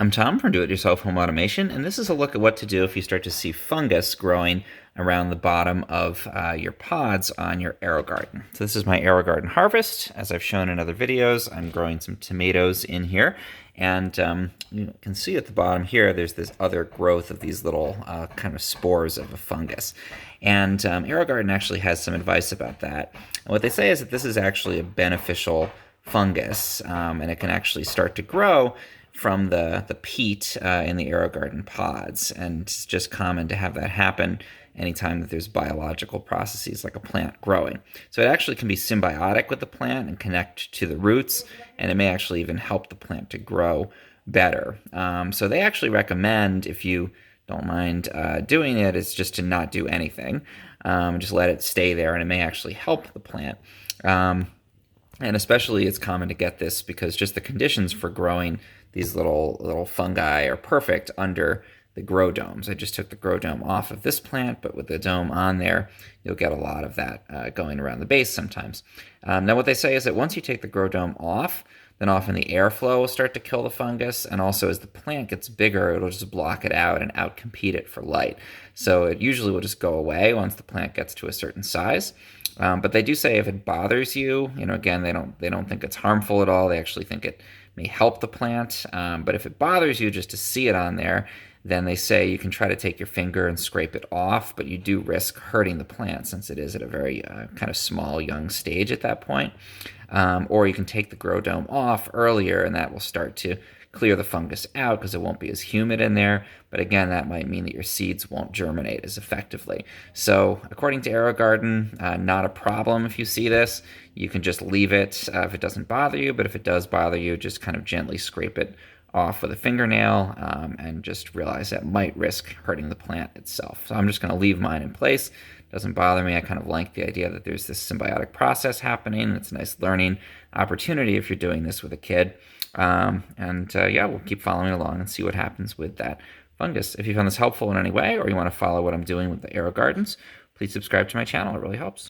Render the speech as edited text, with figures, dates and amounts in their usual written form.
I'm Tom from Do-It-Yourself Home Automation, and this is a look at what to do if you start to see fungus growing around the bottom of your pods on your Aerogarden. So this is my Aerogarden harvest. As I've shown in other videos, I'm growing some tomatoes in here, and you can see at the bottom here, there's this other growth of these little kind of spores of a fungus. And Aerogarden actually has some advice about that. And what they say is that this is actually a beneficial fungus, and it can actually start to grow from the peat in the Aerogarden pods. And it's just common to have that happen anytime that there's biological processes like a plant growing. So it actually can be symbiotic with the plant and connect to the roots, and it may actually even help the plant to grow better. So they actually recommend, if you don't mind doing it, is just to not do anything. Just let it stay there, and it may actually help the plant. And especially it's common to get this because just the conditions for growing these little fungi are perfect under the grow domes. I just took the grow dome off of this plant, but with the dome on there, you'll get a lot of that going around the base sometimes. Now what they say is that once you take the grow dome off, then often the airflow will start to kill the fungus, and also as the plant gets bigger, it'll just block it out and outcompete it for light. So it usually will just go away once the plant gets to a certain size. But they do say if it bothers you, again, they don't think it's harmful at all. They actually think it may help the plant. But if it bothers you just to see it on there, then they say you can try to take your finger and scrape it off, but you do risk hurting the plant since it is at a very kind of small, young stage at that point. Or you can take the grow dome off earlier, and that will start to clear the fungus out because it won't be as humid in there. But again, that might mean that your seeds won't germinate as effectively. So according to Aerogarden, not a problem if you see this. You can just leave it if it doesn't bother you, but if it does bother you, just kind of gently scrape it off with a fingernail and just realize that might risk hurting the plant itself. So I'm just going to leave mine in place. Doesn't bother me. I kind of like the idea that there's this symbiotic process happening. It's a nice learning opportunity if you're doing this with a kid. Yeah, we'll keep following along and see what happens with that fungus. If you found this helpful in any way, or you want to follow what I'm doing with the Aerogardens, please subscribe to my channel. It really helps.